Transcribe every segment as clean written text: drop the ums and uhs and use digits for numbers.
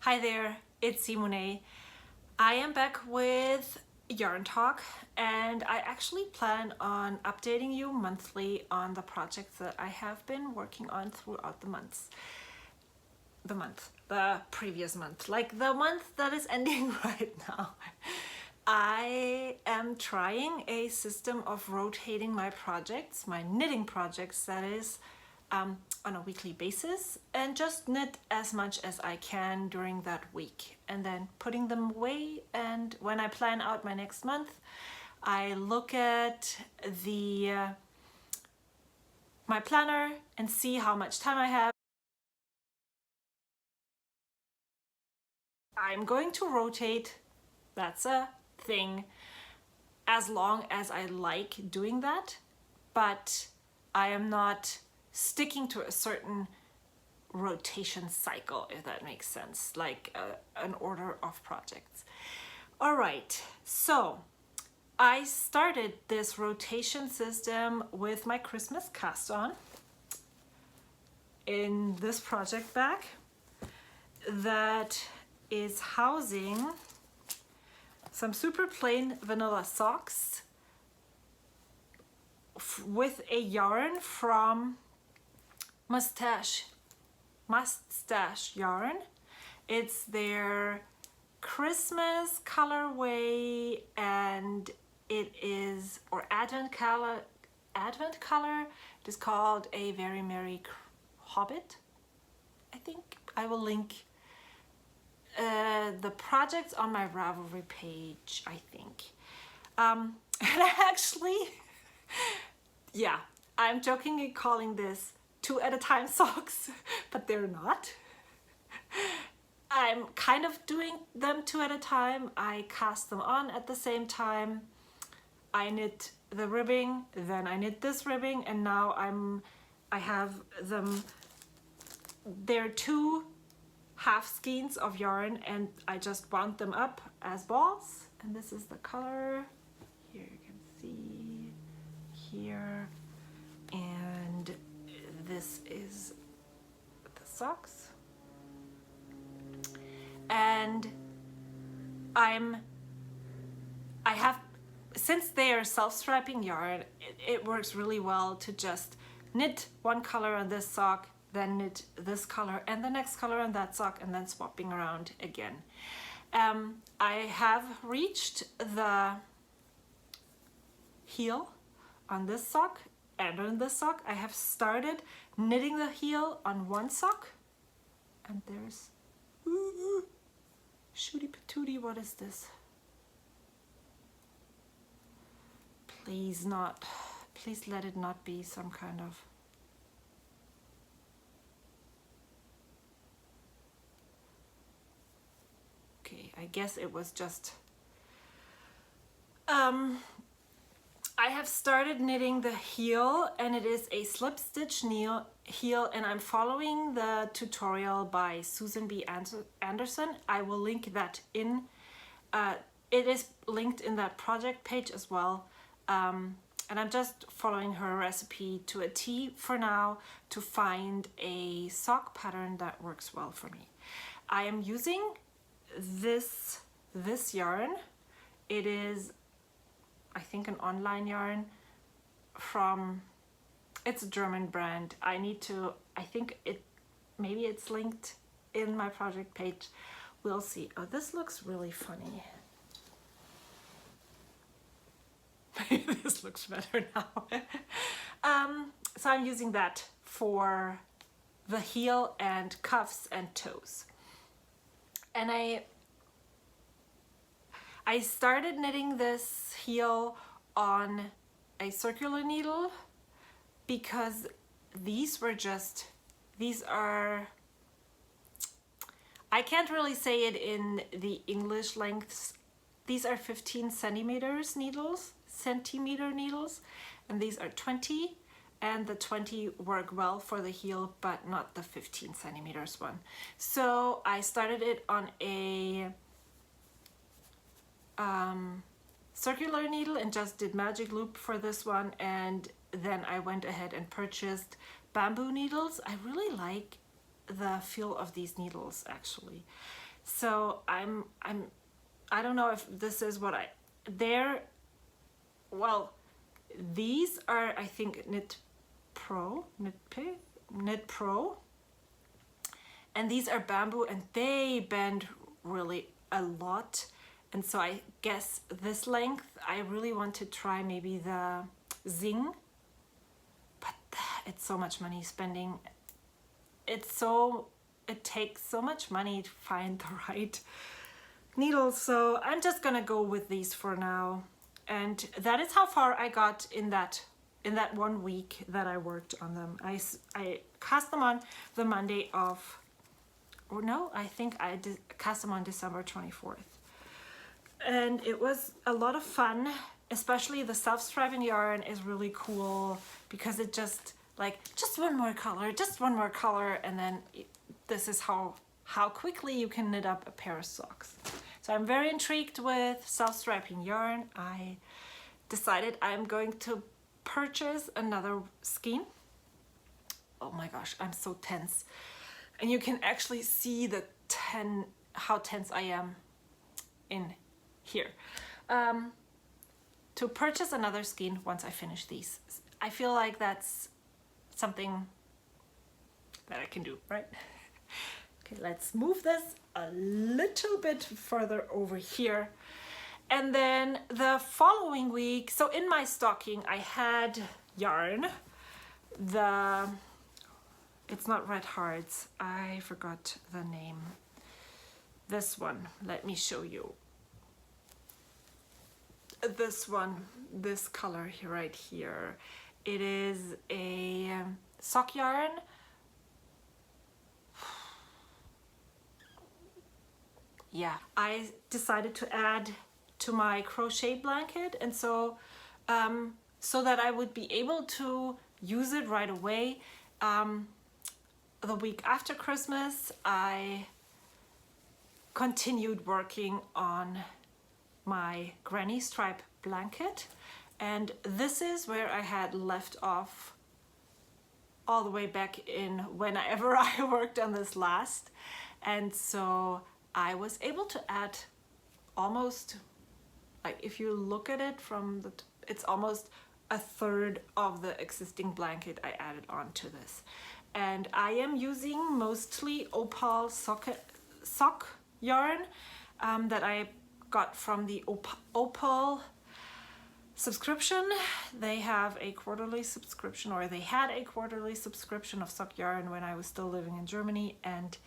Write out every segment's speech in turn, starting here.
Hi there, it's seemownay. I am back with Yarn Talk, and I actually plan on updating you monthly on the projects that I have been working on throughout the previous month, like the month that is ending right now. I am trying a system of rotating my projects, my knitting projects, that is, on a weekly basis, and just knit as much as I can during that week and then putting them away. And when I plan out my next month, I look at my planner and see how much time I have. I'm going to rotate, that's a thing, as long as I like doing that, but I am not sticking to a certain rotation cycle, if that makes sense, like an order of projects. All right, so I started this rotation system with my Christmas cast on in this project bag that is housing some super plain vanilla socks with a yarn from Mustache yarn. It's their Christmas colorway, and it is, or advent color. It is called A Very Merry Hobbit. I think I will link the projects on my Ravelry page, I think. And actually, yeah, I'm jokingly calling this 2 at a time socks, but they're not. I'm kind of doing them 2 at a time. I cast them on at the same time. I knit the ribbing, then I knit this ribbing, and now I have them. They're 2 half skeins of yarn, and I just wound them up as balls. And this is the color. Here you can see here, and this is the socks. And since they are self-striping yarn, it works really well to just knit one color on this sock, then knit this color and the next color on that sock, and then swapping around again. I have reached the heel on this sock, and on this sock I have started knitting the heel on one sock, and there's shooty patootie, what is this? Please let it not be some kind of I guess it was just I have started knitting the heel, and it is a slip stitch heel, and I'm following the tutorial by Susan B. Anderson. I will link that in, it is linked in that project page as well. And I'm just following her recipe to a T for now to find a sock pattern that works well for me. I am using this yarn. It is, I think, an online yarn from, it's a German brand. I think maybe it's linked in my project page. We'll see. Oh, this looks really funny. This looks better now. So I'm using that for the heel and cuffs and toes. And I started knitting this heel on a circular needle because these are, I can't really say it in the English lengths. These are 15 centimeter needles, and these are 20, and the 20 work well for the heel, but not the 15 centimeters one. So I started it on a circular needle and just did magic loop for this one, and then I went ahead and purchased bamboo needles. I really like the feel of these needles, actually. So I don't know if this is what well, these are, I think, Knit Pro, and these are bamboo, and they bend really a lot. And so I guess this length, I really want to try maybe the Zing, but it's so much money spending. It takes so much money to find the right needles, so I'm just gonna go with these for now. And that is how far I got in that 1 week that I worked on them. I cast them on the Monday of, or no, I think I cast them on December 24th. And it was a lot of fun, especially the self-striping yarn is really cool because it just one more color, and then this is how quickly you can knit up a pair of socks. So I'm very intrigued with self-striping yarn. I decided I'm going to purchase another skein. Oh my gosh, I'm so tense. And you can actually see how tense I am in here. To purchase another skein once I finish these. I feel like that's something that I can do, right? Okay, let's move this a little bit further over here. And then the following week, so in my stocking I had yarn. It's not Red Hearts, I forgot the name. This one, let me show you. This one, this color here, right here. It is a sock yarn. Yeah, I decided to add to my crochet blanket, and so that I would be able to use it right away. The week after Christmas, I continued working on my granny stripe blanket, and this is where I had left off all the way back in whenever I worked on this last. And so I was able to add almost, like if you look at it from it's almost a third of the existing blanket I added onto this. And I am using mostly opal sock yarn that I got from the opal subscription. They have a quarterly subscription, or they had a quarterly subscription of sock yarn when I was still living in Germany. And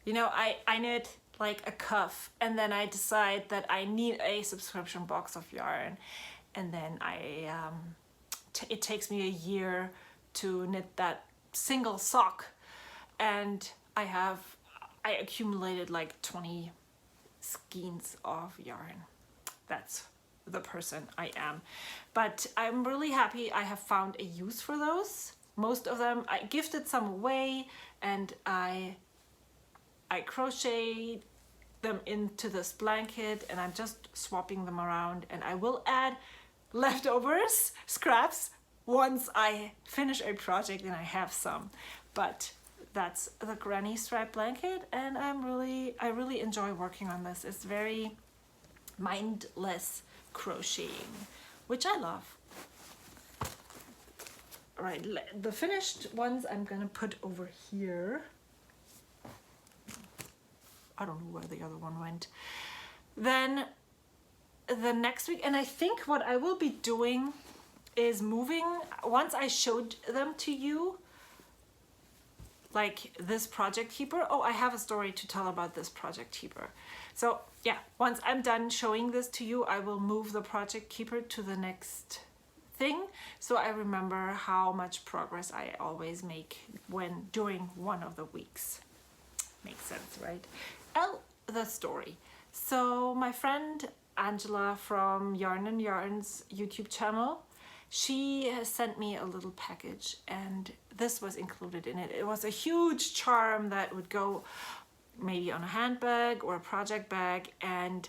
you know, I knit like a cuff, and then I decide that I need a subscription box of yarn, and then it takes me a year to knit that single sock, and I accumulated like 20 skeins of yarn. That's the person I am. But I'm really happy I have found a use for those. Most of them, I gifted some away, and I crocheted them into this blanket, and I'm just swapping them around, and I will add leftovers, scraps, once I finish a project and I have some. But that's the granny stripe blanket, and I really enjoy working on this. It's very mindless crocheting, which I love. All right, the finished ones I'm gonna put over here. I don't know where the other one went. Then the next week, and I think what I will be doing is moving, once I showed them to you, like this project keeper. Oh, I have a story to tell about this project keeper. So yeah, once I'm done showing this to you, I will move the project keeper to the next thing, so I remember how much progress I always make during one of the weeks. Makes sense, right? The story. So my friend Angela from Yarn and Yarns YouTube channel, she has sent me a little package, and this was included in it. It was a huge charm that would go maybe on a handbag or a project bag, and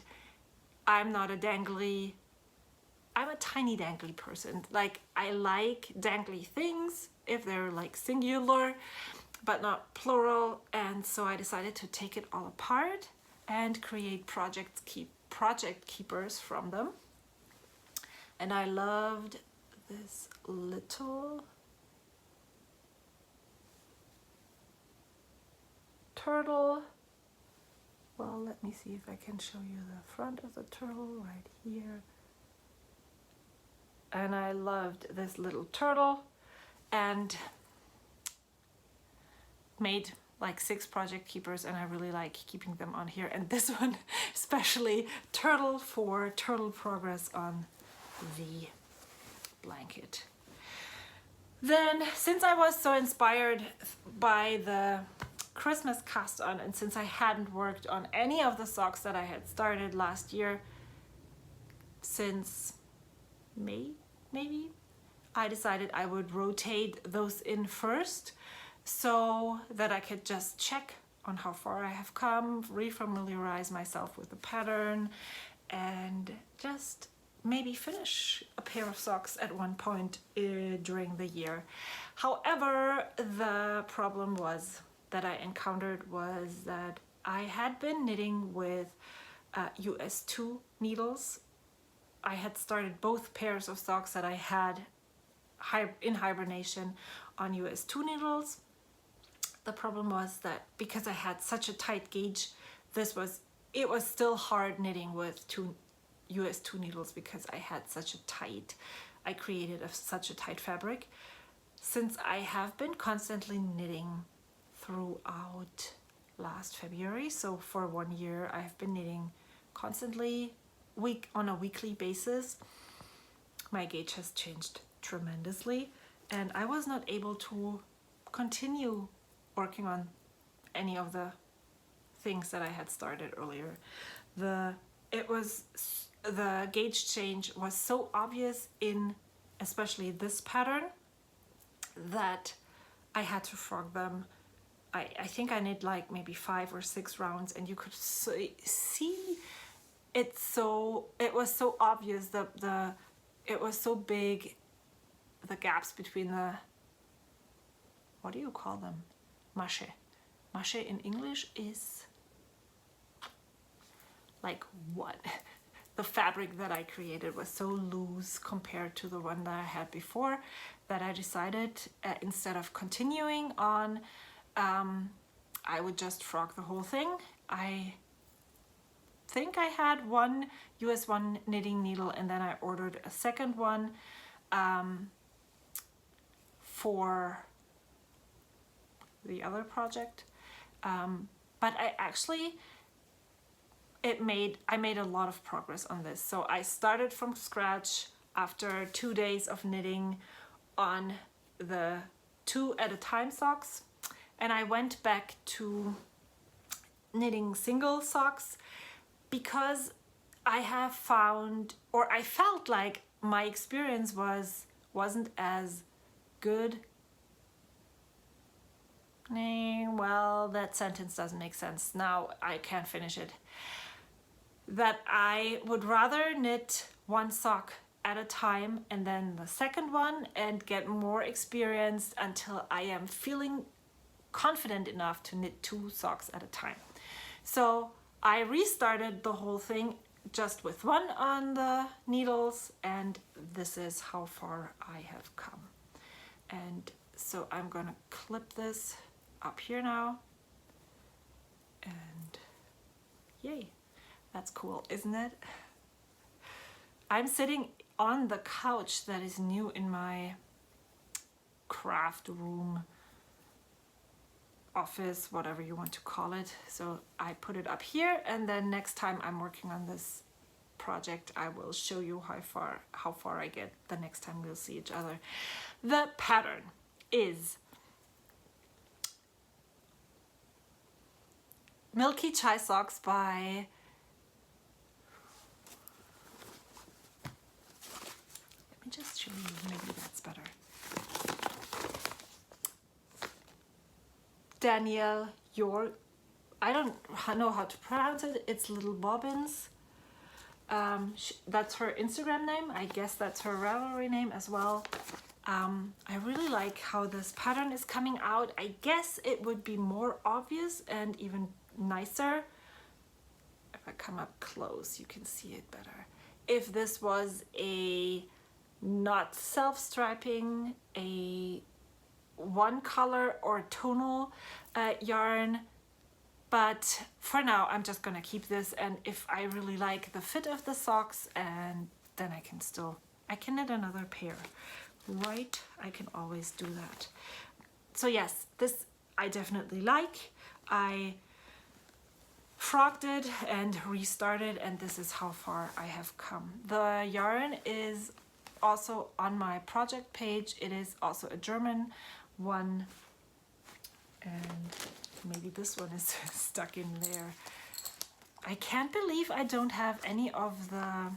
I'm not a dangly, I'm a tiny dangly person. Like, I like dangly things if they're like singular. but not plural, and so I decided to take it all apart and create project keepers from them. And I loved this little turtle. Well, let me see if I can show you the front of the turtle right here. And I loved this little turtle and made like 6 project keepers, and I really like keeping them on here. And this one especially, turtle for turtle progress on the blanket. Then, since I was so inspired by the Christmas cast on, and since I hadn't worked on any of the socks that I had started last year, since May maybe, I decided I would rotate those in first so that I could just check on how far I have come, refamiliarize myself with the pattern, and just maybe finish a pair of socks at one point during the year. However, the problem that I encountered was that I had been knitting with US 2 needles. I had started both pairs of socks that I had in hibernation on US 2 needles. The problem was that because I had such a tight gauge, it was still hard knitting with US 2 needles because I had I created such a tight fabric. Since I have been constantly knitting throughout last February, so for 1 year I have been knitting constantly on a weekly basis, my gauge has changed tremendously, and I was not able to continue working on any of the things that I had started earlier. The gauge change was so obvious in especially this pattern that I had to frog them. I think I knit like maybe 5 or 6 rounds, and you could see it was so obvious, it was so big, the gaps between the, what do you call them? Mache. Mache in English is like what? The fabric that I created was so loose compared to the one that I had before that I decided instead of continuing on, I would just frog the whole thing. I think I had one US 1 knitting needle, and then I ordered a second one for the other project. But I made a lot of progress on this. So I started from scratch after 2 days of knitting on the 2 at a time socks, and I went back to knitting single socks because I have found, or I felt like my experience wasn't as good. Well, that sentence doesn't make sense. Now I can't finish it. That I would rather knit one sock at a time and then the second one and get more experience until I am feeling confident enough to knit 2 socks at a time. So I restarted the whole thing just with 1 on the needles, and this is how far I have come. And so I'm gonna clip this up here now, and yay, that's cool, isn't it? I'm sitting on the couch that is new in my craft room, office, whatever you want to call it. So I put it up here, and then next time I'm working on this project, I will show you how far I get the next time we'll see each other. The pattern is Milky Chai Socks by let me just show you, maybe that's better. Danielle, I don't know how to pronounce it. It's Little Bobbins. That's her Instagram name. I guess that's her Ravelry name as well. I really like how this pattern is coming out. I guess it would be more obvious and even nicer. If I come up close, you can see it better. If this was a not self-striping, a one color or tonal yarn, but for now I'm just gonna keep this, and if I really like the fit of the socks, and then I can knit another pair, right? I can always do that. So yes, this I definitely like. I frogged it and restarted, and this is how far I have come. The yarn is also on my project page. It is also a German one, and maybe this one is stuck in there. I can't believe I don't have any of the,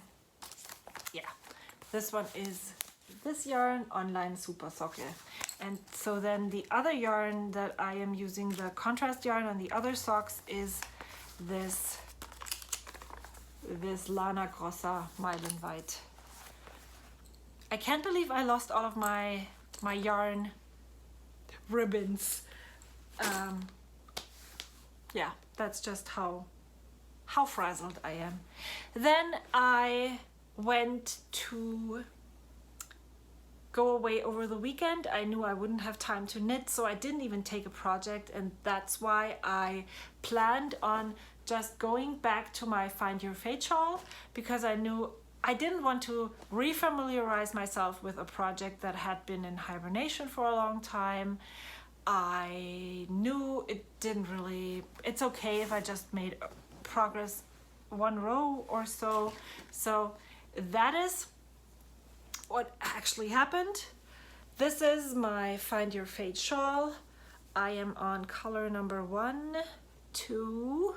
yeah, this one is this yarn, Online Super Socke. And so then the other yarn that I am using, the contrast yarn on the other socks, is this Lana Grossa Meilenweit. I can't believe I lost all of my yarn ribbons. Yeah, that's just how frazzled I am. Then I went to go away over the weekend. I knew I wouldn't have time to knit, so I didn't even take a project, and that's why I planned on just going back to my Find Your Fade shawl, because I knew I didn't want to refamiliarize myself with a project that had been in hibernation for a long time. I knew it didn't really, it's okay if I just made progress one row or so. So that is what actually happened. This is my Find Your Fade shawl. I am on color number 1, 2,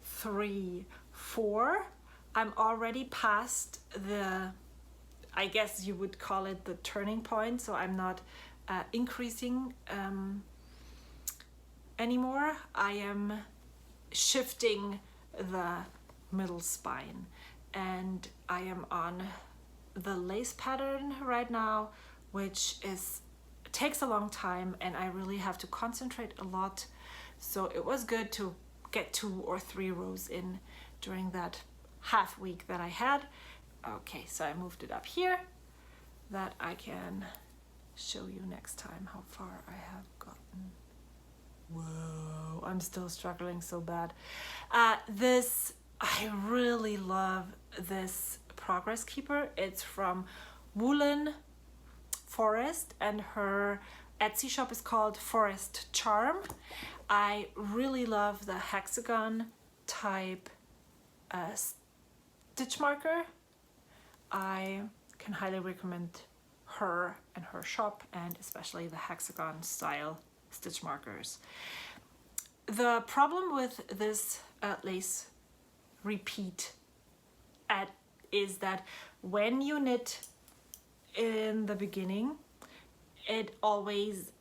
3, 4. I'm already past the, I guess you would call it the turning point, so I'm not increasing anymore. I am shifting the middle spine, and I am on the lace pattern right now, which takes a long time, and I really have to concentrate a lot. So it was good to get 2 or 3 rows in during that half week that I had. Okay, so I moved it up here that I can show you next time how far I have gotten. Whoa, I'm still struggling so bad. I really love this Progress Keeper. It's from Woolen Forest, and her Etsy shop is called Forest Charm. I really love the hexagon type stitch marker. I can highly recommend her and her shop, and especially the hexagon style stitch markers. The problem with this lace repeat is that when you knit in the beginning, it always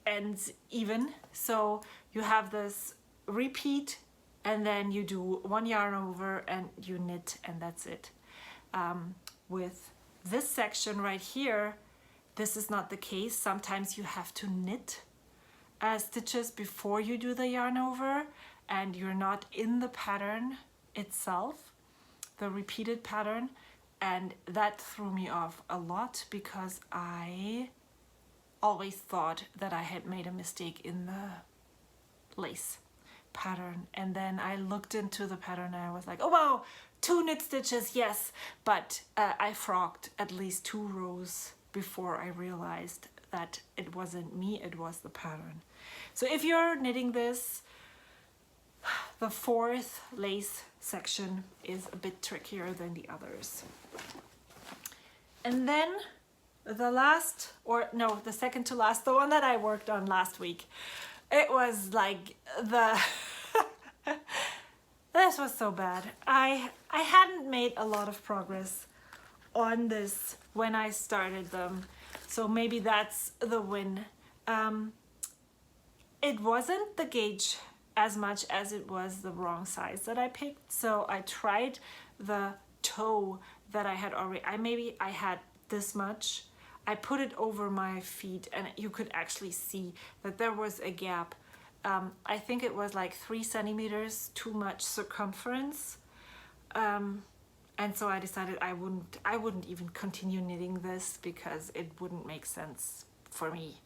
ends even. So you have this repeat, and then you do 1 yarn over and you knit, and that's it. With this section right here, this is not the case. Sometimes you have to knit stitches before you do the yarn over, and you're not in the pattern itself, the repeated pattern, and that threw me off a lot because I always thought that I had made a mistake in the lace pattern, and then I looked into the pattern and I was like, oh wow, 2 knit stitches, yes, but I frogged at least 2 rows before I realized that it wasn't me, it was the pattern. So if you're knitting this, the 4th lace section is a bit trickier than the others. And then the last, or no, the second to last, the one that I worked on last week, it was like this was so bad. I hadn't made a lot of progress on this when I started them, so maybe that's the win. It wasn't the gauge as much as it was the wrong size that I picked, so I tried the toe that I had already, I had this much. I put it over my feet and you could actually see that there was a gap. I think it was like 3 centimeters too much circumference. And so I decided I wouldn't even continue knitting this because it wouldn't make sense for me.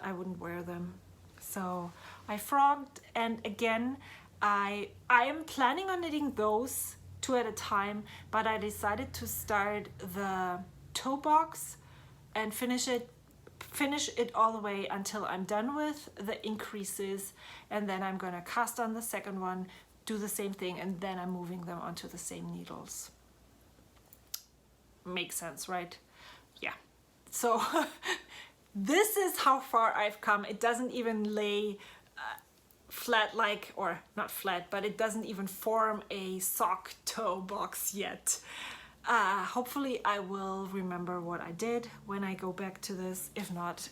I wouldn't wear them. So I frogged, and again, I am planning on knitting those 2 at a time, but I decided to start the toe box and finish it all the way until I'm done with the increases, and then I'm gonna cast on the second one, do the same thing, and then I'm moving them onto the same needles. Makes sense, right? Yeah. So this is how far I've come. It doesn't even lay flat, like, or not flat, but it doesn't even form a sock toe box yet. Hopefully I will remember what I did when I go back to this. If not,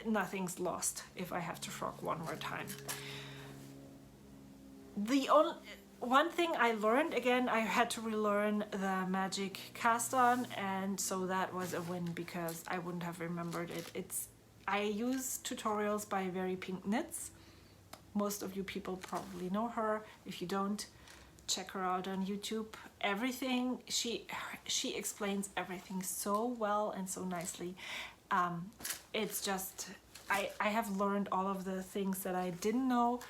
nothing's lost if I have to frog one more time. The only one thing I learned, again, I had to relearn the magic cast on, and so that was a win because I wouldn't have remembered it. I use tutorials by Very Pink Knits. Most of you people probably know her. If you don't, check her out on YouTube. Everything, she explains everything so well and so nicely. It's just, I have learned all of the things that I didn't know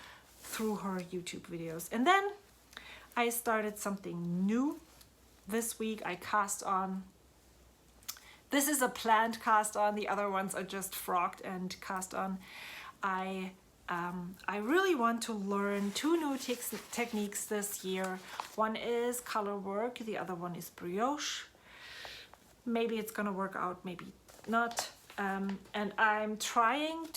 through her YouTube videos. And then I started something new this week. I cast on, this is a planned cast on, the other ones are just frogged and cast on. I really want to learn 2 new techniques this year. One is color work, the other one is brioche. Maybe it's gonna work out, maybe not. And I'm trying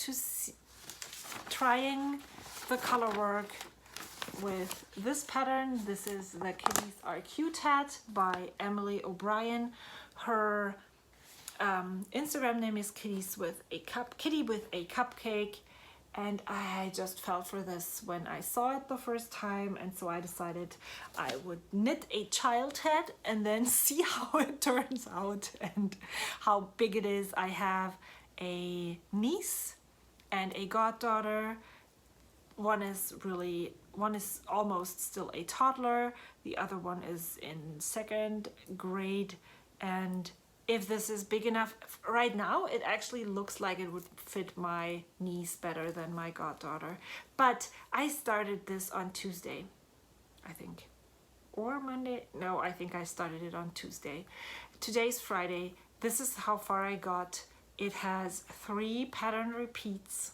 the color work with this pattern. This is the Kitties Are Cute hat by Emily O'Brien. Her Instagram name is Kitty with a Cupcake. And I just fell for this when I saw it the first time, and so I decided I would knit a child head and then see how it turns out and how big it is. I have a niece and a goddaughter. One is almost still a toddler. The other one is in 2nd grade, and if this is big enough, right now it actually looks like it would fit my niece better than my goddaughter. But I started this on Tuesday, I think, or Monday. No, I think I started it on Tuesday. Today's Friday. This is how far I got. It has 3 pattern repeats,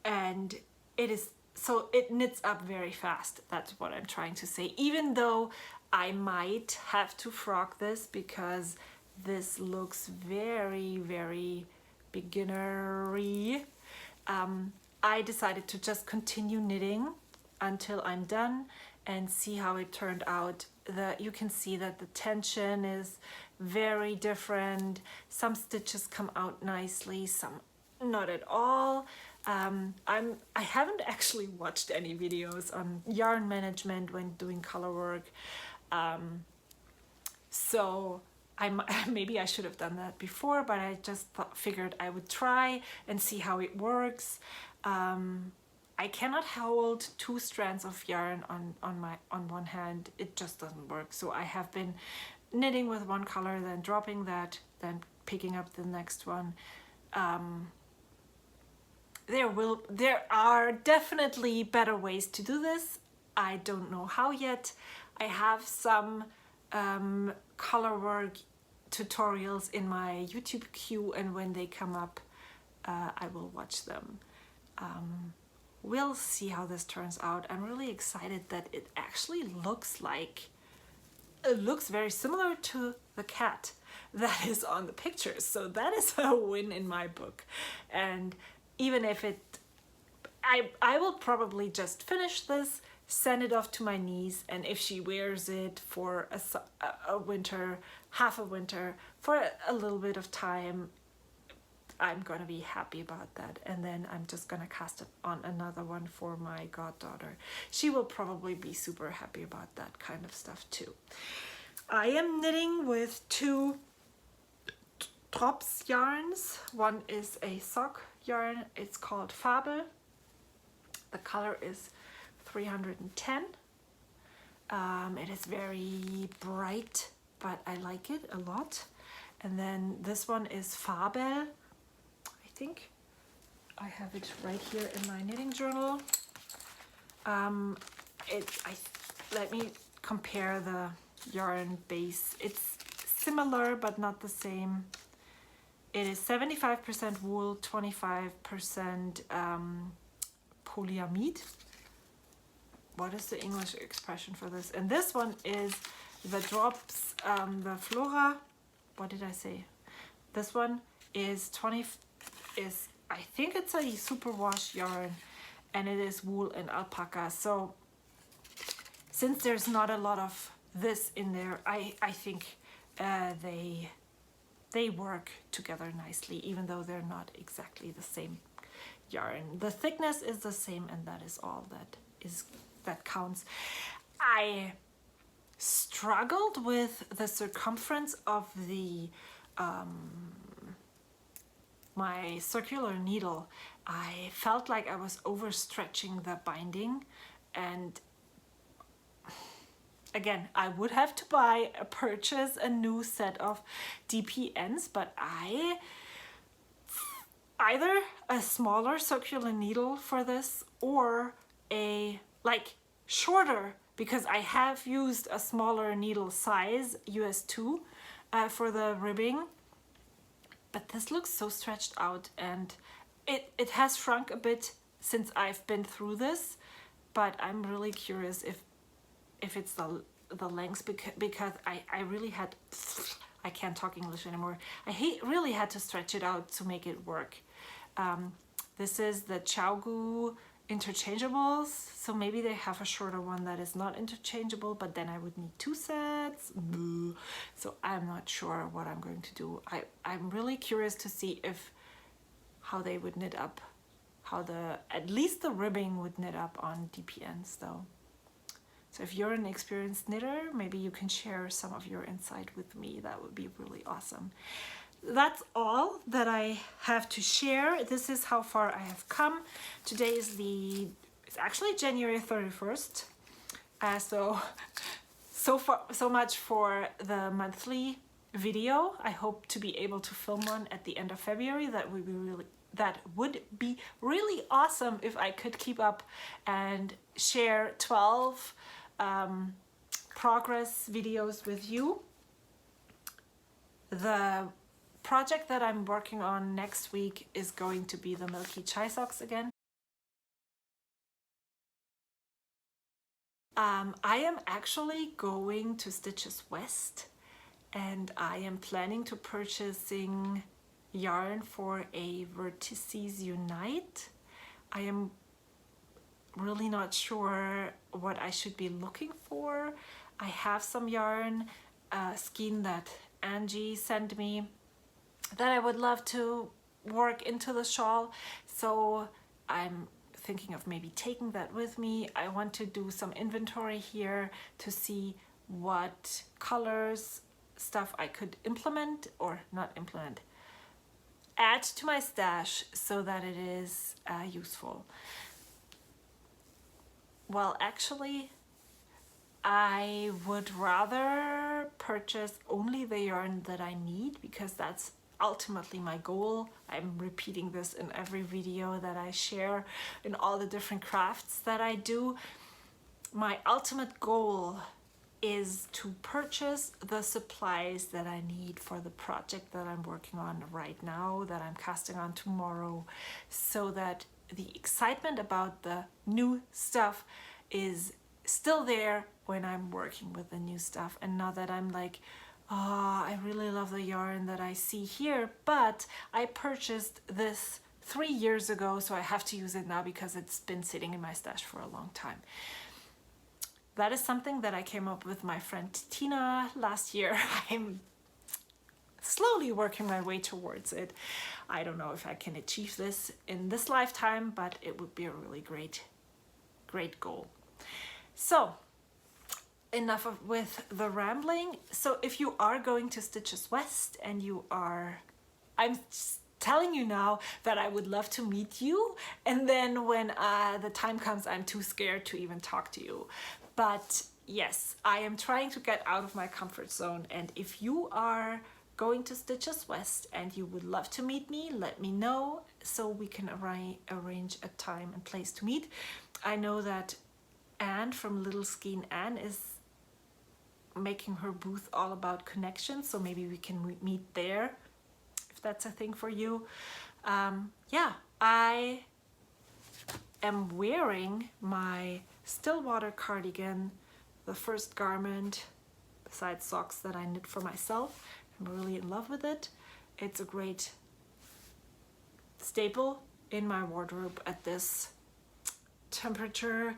and it knits up very fast. That's what I'm trying to say. Even though I might have to frog this because this looks very, very beginnery. I decided to just continue knitting until I'm done and see how it turned out. You can see that the tension is very different. Some stitches come out nicely, some not at all. I haven't actually watched any videos on yarn management when doing color work. So maybe I should have done that before, but I just figured I would try and see how it works. I cannot hold 2 strands of yarn on one hand. It just doesn't work. So I have been knitting with one color, then dropping that, then picking up the next one. There are definitely better ways to do this. I don't know how yet. I have some color work tutorials in my YouTube queue, and when they come up, I will watch them. We'll see how this turns out. I'm really excited that it actually looks very similar to the cat that is on the pictures. So that is a win in my book. And even if I will probably just finish this, send it off to my niece, and if she wears it for a winter, half a winter, for a little bit of time, I'm gonna be happy about that. And then I'm just gonna cast it on another one for my goddaughter. She will probably be super happy about that kind of stuff too. I am knitting with 2 drops yarns. One is a sock yarn. It's called Fabel. The color is 310. It is very bright, but I like it a lot. And then this one is Fabel. I think I have it right here in my knitting journal. Let me compare the yarn base. It's similar but not the same. It is 75% wool, 25% polyamide. What is the English expression for this? And this one is the drops, the Flora. What did I say? This one is I think it's a superwash yarn, and it is wool and alpaca. So since there's not a lot of this in there, I think they work together nicely, even though they're not exactly the same yarn. The thickness is the same, and that is all that counts. I struggled with the circumference of the my circular needle. I felt like I was overstretching the binding, and again, I would have to purchase a new set of DPNs, but either a smaller circular needle for this or a shorter, because I have used a smaller needle size, US 2, for the ribbing. But this looks so stretched out, and it has shrunk a bit since I've been through this, but I'm really curious if it's the length, because I really had, I can't talk English anymore. I really had to stretch it out to make it work. This is the Chaogu interchangeables, so maybe they have a shorter one that is not interchangeable, but then I would need 2 sets. So I'm not sure what I'm going to do. I'm really curious to see how they would knit up, at least the ribbing would knit up on DPNs though. So if you're an experienced knitter, maybe you can share some of your insight with me. That would be really awesome. That's all that I have to share. This is how far I have come. Today is it's actually January 31st. So much for the monthly video. I hope to be able to film one at the end of February. That would be really awesome if I could keep up and share 12 progress videos with you. The project that I'm working on next week is going to be the Milky Chai socks again. I am actually going to Stitches West, and I am planning to purchasing yarn for a Vertices Unite. I am really not sure what I should be looking for. I have some yarn, skein that Angie sent me, that I would love to work into the shawl, so I'm thinking of maybe taking that with me. I want to do some inventory here to see what colors, stuff I could implement, or not implement, add to my stash so that it is useful. Well, actually, I would rather purchase only the yarn that I need, because that's ultimately my goal. I'm repeating this in every video that I share, in all the different crafts that I do. My ultimate goal is to purchase the supplies that I need for the project that I'm working on right now, that I'm casting on tomorrow, so that the excitement about the new stuff is still there when I'm working with the new stuff, and not that I'm like, oh, I really love the yarn that I see here, but I purchased this 3 years ago, so I have to use it now because it's been sitting in my stash for a long time. That is something that I came up with my friend Tina last year. I'm slowly working my way towards it. I don't know if I can achieve this in this lifetime, but it would be a really great goal. So enough with the rambling. So if you are going to Stitches West and you are I'm telling you now that I would love to meet you, and then when the time comes, I'm too scared to even talk to you. But yes, I am trying to get out of my comfort zone, and if you are going to Stitches West and you would love to meet me, let me know so we can arrange a time and place to meet. I know that Anne from Little Skein Anne is making her booth all about connections, so maybe we can meet there if that's a thing for you. Yeah, I am wearing my Stillwater cardigan, the first garment besides socks that I knit for myself. I'm really in love with it. It's a great staple in my wardrobe at this temperature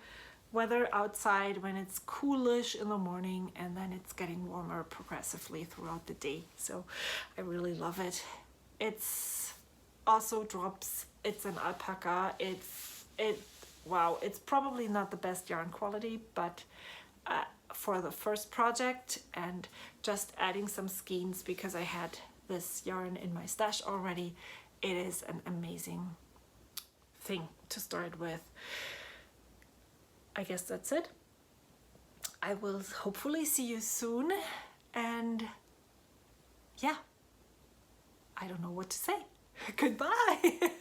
weather outside, when it's coolish in the morning and then it's getting warmer progressively throughout the day. So I really love it. It's also drops. It's an alpaca. Wow, it's probably not the best yarn quality, but for the first project and just adding some skeins because I had this yarn in my stash already, it is an amazing thing to start with. I guess that's it. I will hopefully see you soon, and yeah, I don't know what to say. Goodbye.